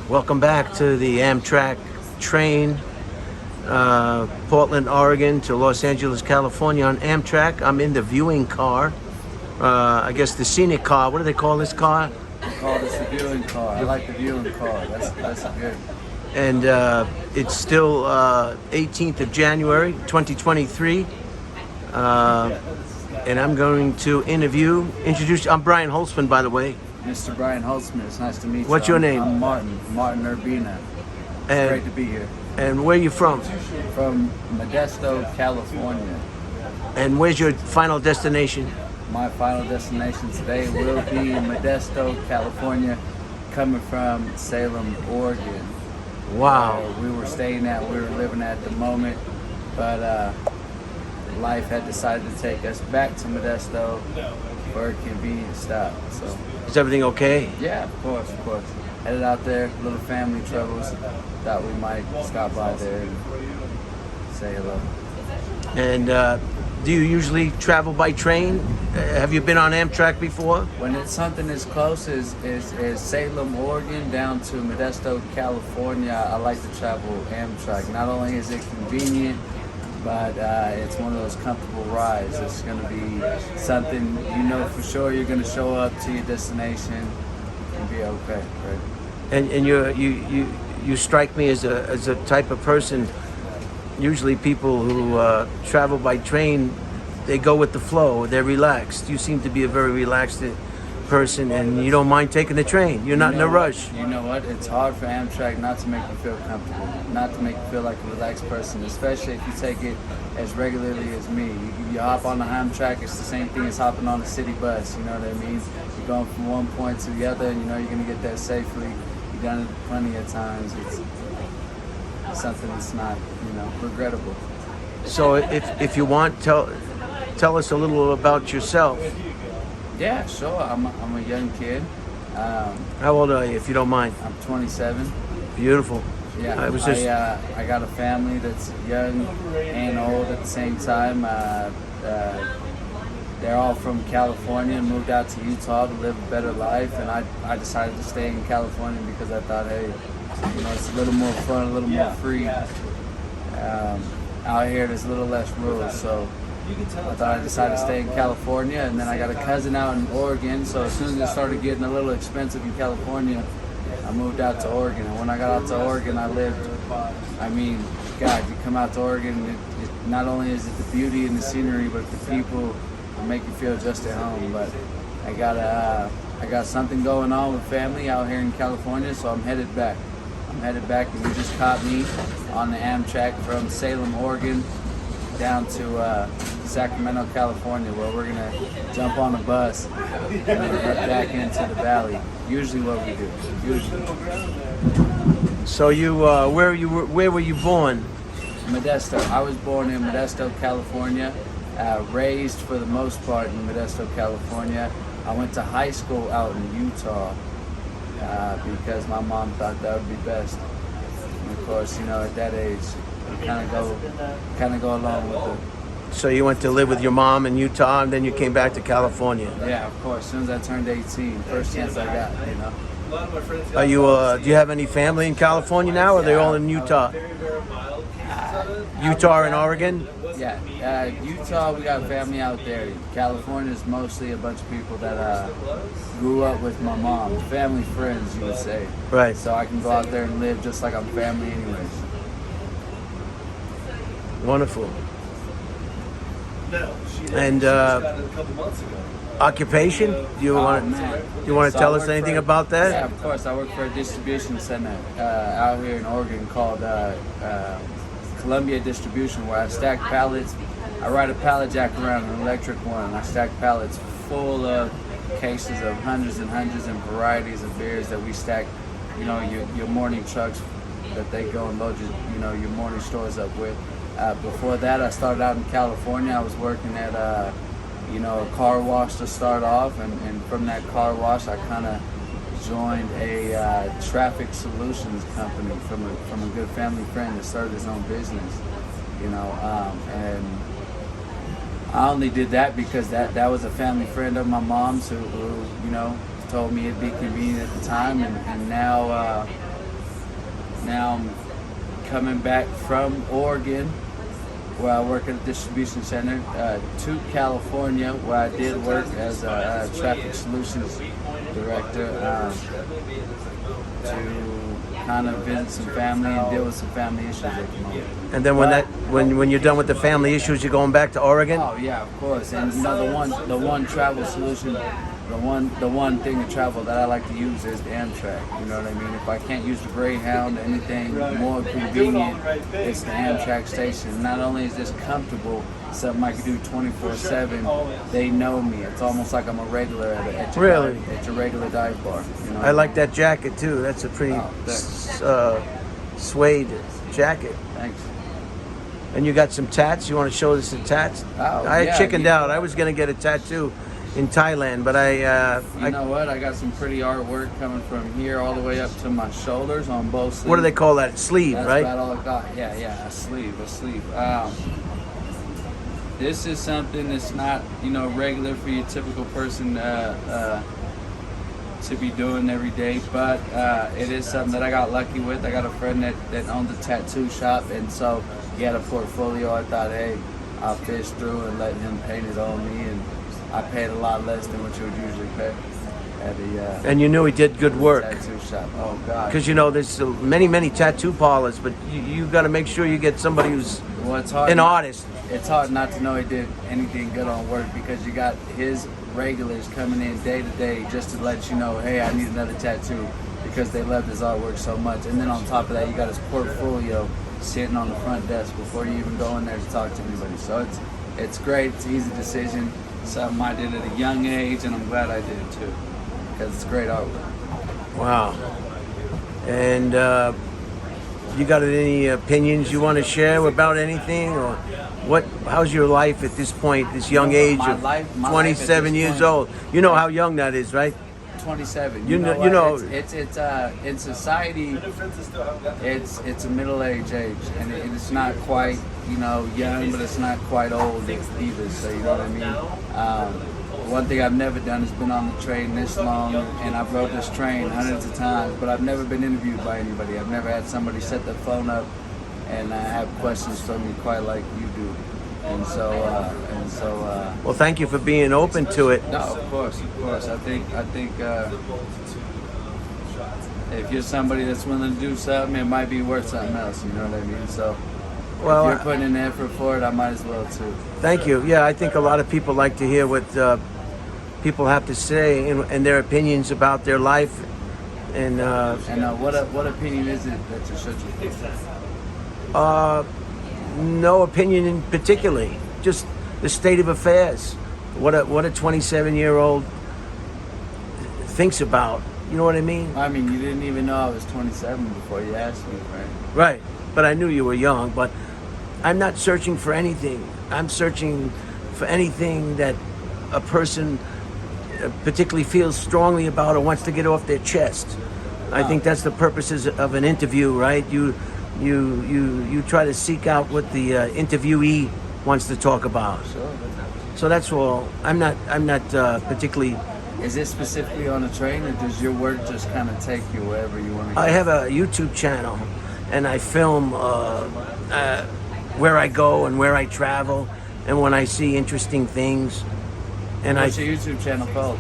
Welcome back to the Amtrak train, Portland, Oregon to Los Angeles, California on Amtrak. I'm in the viewing car. I guess the scenic car. What do they call this car? They call this the viewing car. I like the viewing car. That's good. And it's still 18th of January, 2023. And I'm going to introduce. I'm Brian Holtzman, by the way. Mr. Brian Holtzman'S, nice to meet you. What's your name? I'm Martin Urbina. It's great to be here. And where are you from? From Modesto, California. And where's your final destination? My final destination today will be Modesto, California, coming from Salem, Oregon. Wow. We were living at the moment, but life had decided to take us back to Modesto for a convenient stop. So. Is everything okay? Yeah, of course. Headed out there, little family troubles. Thought we might stop by there and say hello. And do you usually travel by train? Have you been on Amtrak before? When it's something as close as Salem, Oregon, down to Modesto, California, I like to travel Amtrak. Not only is it convenient, but it's one of those comfortable rides. It's going to be something you know for sure you're going to show up to your destination and be okay, right? And you strike me as a type of person. Usually people who travel by train, they go with the flow. They're relaxed. You seem to be a very relaxed person, and you don't mind taking the train. You're not in a rush. You know what? It's hard for Amtrak not to make you feel comfortable, not to make you feel like a relaxed person, especially if you take it as regularly as me. You hop on the Amtrak, it's the same thing as hopping on a city bus. You know what I mean? You're going from one point to the other, and you know you're going to get there safely. You've done it plenty of times. It's something that's not, regrettable. So if you want, tell us a little about yourself. Yeah, sure. I'm a young kid. How old are you, if you don't mind? I'm 27. Beautiful. Yeah, I got a family that's young and old at the same time. They're all from California and moved out to Utah to live a better life, and I decided to stay in California because I thought, hey, it's a little more fun, a little more free. Out here, there's a little less rules, so I thought I decided to stay in California, and then I got a cousin out in Oregon, so as soon as it started getting a little expensive in California, I moved out to Oregon. And when I got out to Oregon, God, you come out to Oregon, not only is it the beauty and the scenery, but the people make you feel just at home. But I got something going on with family out here in California, so I'm headed back. And you just caught me on the Amtrak from Salem, Oregon, down to Sacramento, California, where we're gonna jump on a bus and then head back into the valley. Usually what we do. So where were you born? Modesto. I was born in Modesto, California. Raised for the most part in Modesto, California. I went to high school out in Utah because my mom thought that would be best. And of course, at that age, you kind of go along with it. So you went to live with your mom in Utah, and then you came back to California. Yeah, of course. As soon as I turned 18, first chance I got, Are you? Do you have any family in California now, or are they all in Utah? Utah and Oregon? Yeah, Utah, we got family out there. California is mostly a bunch of people that grew up with my mom. Family friends, you would say. Right. So I can go out there and live just like I'm family anyways. Wonderful. And occupation? Do you want to tell us anything about that? Yeah, of course. I work for a distribution center out here in Oregon called Columbia Distribution, where I stack pallets. I ride a pallet jack around, an electric one, and I stack pallets full of cases of hundreds and varieties of beers that we stack. Your morning trucks that they go and load your morning stores up with. Before that, I started out in California. I was working at a car wash to start off, and from that car wash, I kind of joined a traffic solutions company from a good family friend that started his own business. And I only did that because that was a family friend of my mom's who told me it'd be convenient at the time, and now now I'm coming back from Oregon, where I work at a distribution center, to California, where I did work as a traffic solutions director, to kind of visit some family and deal with some family issues at the moment. And then when you're done with the family issues, you're going back to Oregon? Oh yeah, of course. And you know, the one travel solution, the one thing to travel that I like to use is the Amtrak. You know what I mean? If I can't use the Greyhound or anything more convenient, it's the Amtrak station. Not only is this comfortable, something I can do 24/7. They know me. It's almost like I'm a regular at your regular dive bar. You know? I like that jacket too. That's a pretty suede jacket. Thanks. And you got some tats? You want to show us the tats? Oh, I yeah, chickened out. I was going to get a tattoo in Thailand, but you know what? I got some pretty artwork coming from here all the way up to my shoulders on both sleeves. What do they call that? Sleeve, That's right? about all I got. Yeah, a sleeve. This is something that's not, you know, regular for your typical person to be doing every day, but it is something that I got lucky with. I got a friend that owned a tattoo shop, and so he had a portfolio. I thought, hey, I'll fish through and let him paint it on me, and I paid a lot less than what you would usually pay at a and you knew he did good work. tattoo shop. Oh God! Because you know there's many tattoo parlors, but you got to make sure you get somebody who's it's hard. an artist. It's hard not to know he did anything good on work, because you got his regulars coming in day to day just to let you know, hey, I need another tattoo, because they love his artwork so much. And then on top of that, you got his portfolio sitting on the front desk before you even go in there to talk to anybody. So it's great. It's an easy decision. Something I did at a young age, and I'm glad I did it too, because it's great artwork. Wow. And you got any opinions you want to share about anything, or what? How's your life at this point, this young age of 27 years old? You know how young that is, right? 27. You know. It's in society. It's a middle-aged age, and it's not quite, you know, young, but it's not quite old either. So you know what I mean. One thing I've never done is been on the train this long, and I've rode this train hundreds of times, but I've never been interviewed by anybody. I've never had somebody set their phone up and have questions for me quite like you do. And so. Well, thank you for being open to it. No, of course. I think if you're somebody that's willing to do something, it might be worth something else. You know what I mean? So, well, if you're putting in the effort for it, I might as well too. Thank you. Yeah, I think a lot of people like to hear what people have to say and their opinions about their life. And what opinion is it that you should no opinion in particularly, just the state of affairs. What a 27-year-old thinks about. You know what I mean? I mean, you didn't even know I was 27 before you asked me, right? Right. But I knew you were young. But I'm not searching for anything. I'm searching for anything that a person particularly feels strongly about or wants to get off their chest. I think that's the purposes of an interview, right? You try to seek out what the interviewee wants to talk about. Sure. So that's all. I'm not particularly. Is it specifically on a train, or does your work just kind of take you wherever you want to go? I have a YouTube channel, and I film where I go and where I travel, and when I see interesting things. And what's your YouTube channel called?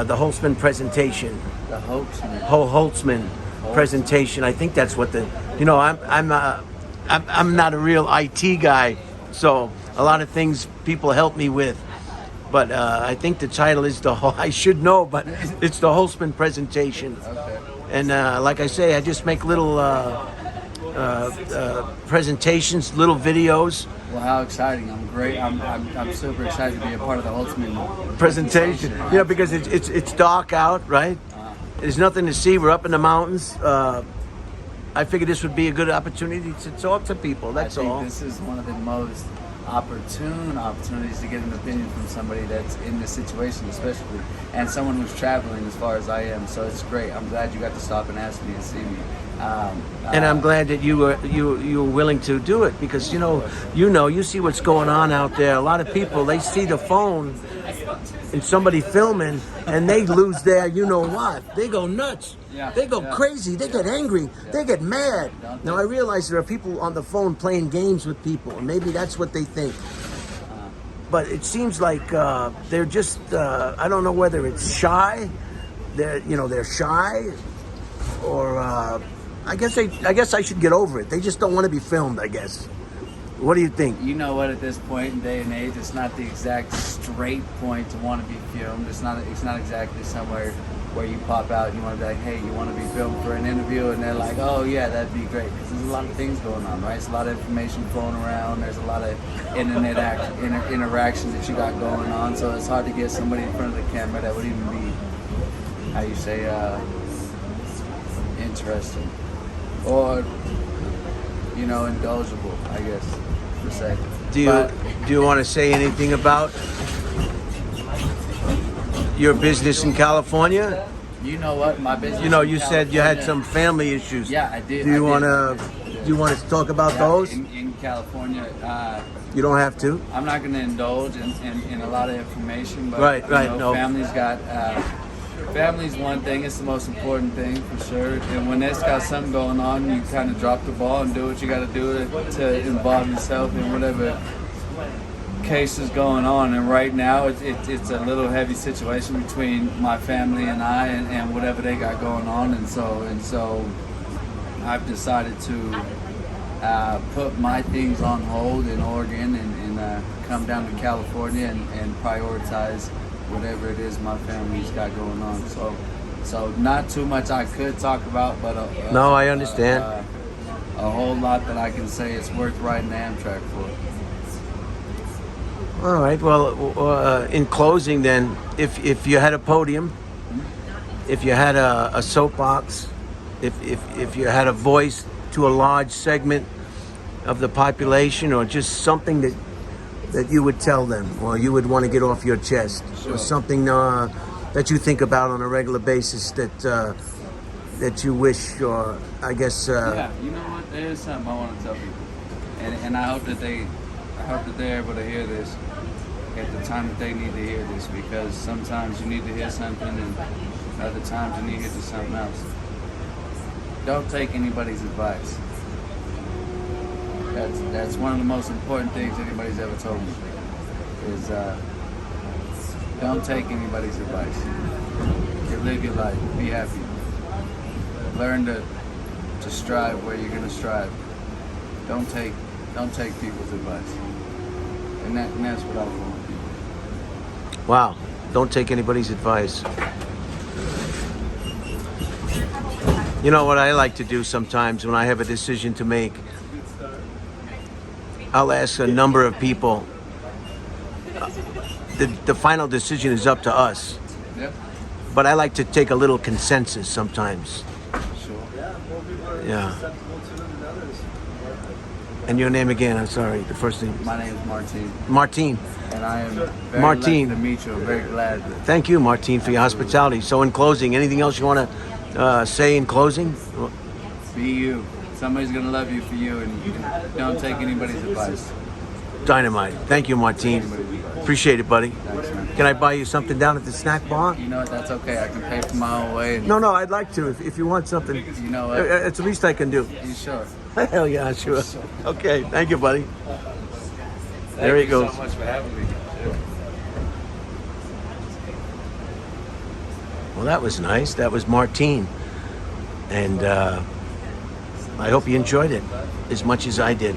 The Holtzman's presentation. The Holtzman. Holtzman presentation. I think that's what the. You know, I'm not a real IT guy, so a lot of things people help me with. But I think the title is I should know, but it's the Holtzman's presentation. Okay. And like I say, I just make little presentations, little videos. Well, how exciting! I'm great. I'm super excited to be a part of the Holtzman presentation. You know, because it's dark out, right? There's nothing to see. We're up in the mountains. I figured this would be a good opportunity to talk to people. That's all. This is one of the most opportune opportunities to get an opinion from somebody that's in this situation, especially, and someone who's traveling as far as I am. So it's great. I'm glad you got to stop and ask me and see me. And I'm glad that you were willing to do it, because you see what's going on out there. A lot of people, they see the phone and somebody filming, and they lose their, you know what? They go nuts. Yeah, They go yeah. crazy. They get angry. They get mad. Don't Now they? I realize there are people on the phone playing games with people, and maybe that's what they think. But it seems like they're just, I don't know whether it's shy. They're shy, or I guess I should get over it. They just don't want to be filmed, I guess. What do you think? You know what? At this point in day and age, it's not the exact straight point to want to be filmed. It's not exactly somewhere where you pop out and you want to be like, hey, you want to be filmed for an interview, and they're like, oh yeah, that'd be great, because there's a lot of things going on, right? It's a lot of information flowing around. There's a lot of internet interactions that you got going on, so it's hard to get somebody in front of the camera that would even be, how you say, interesting, or indulgible, I guess, per se. Do you want to say anything about your business in California? You know what? My business. You said you had some family issues. Yeah, I did. Do you want to? to talk about those? In California? You don't have to. I'm not going to indulge in a lot of information, but Right. No. Family's one thing. It's the most important thing for sure. And when it's got something going on, you kind of drop the ball and do what you got to do to involve yourself in whatever case is going on. And right now, it's a little heavy situation between my family and I, and whatever they got going on. And so I've decided to put my things on hold in Oregon and come down to California and prioritize whatever it is my family's got going on. So not too much I could talk about, but No, I understand. A whole lot that I can say it's worth riding the Amtrak for. All right. Well, in closing, then, if you had a podium, if you had a soapbox, if you had a voice to a large segment of the population, or just something that you would tell them, or you would want to get off your chest, Sure. or something that you think about on a regular basis that you wish, or I guess. Yeah, you know what? There is something I want to tell people, and I hope that they're able to hear this at the time that they need to hear this, because sometimes you need to hear something, and other times you need to hear something else. Don't take anybody's advice. That's one of the most important things anybody's ever told me. Is don't take anybody's advice. You live your life. Be happy. Learn to strive where you're gonna strive. Don't take people's advice. And that's what I want. Wow. Don't take anybody's advice. You know what I like to do sometimes when I have a decision to make? I'll ask a number of people. The final decision is up to us. Yep. But I like to take a little consensus sometimes. Sure. Yeah. And your name again? I'm sorry. The first name. My name is Martin, Martin. and I am very Martin. lucky to meet you. I'm very glad. Thank you, Martin, for your hospitality. So in closing, anything else you want to say in closing? Be you. Somebody's gonna love you for you, and don't take anybody's advice. Dynamite. Thank you, Martin. Appreciate it, buddy. Thanks, man. Can I buy you something down at the snack bar? You know what? That's okay. I can pay for my own way. And No, I'd like to. If you want something, You know what? it's the least I can do. You sure? Hell yeah, sure. Okay, thank you, buddy. There he goes. Thank you so much for having me. Well, that was nice. That was Martin. And I hope you enjoyed it as much as I did.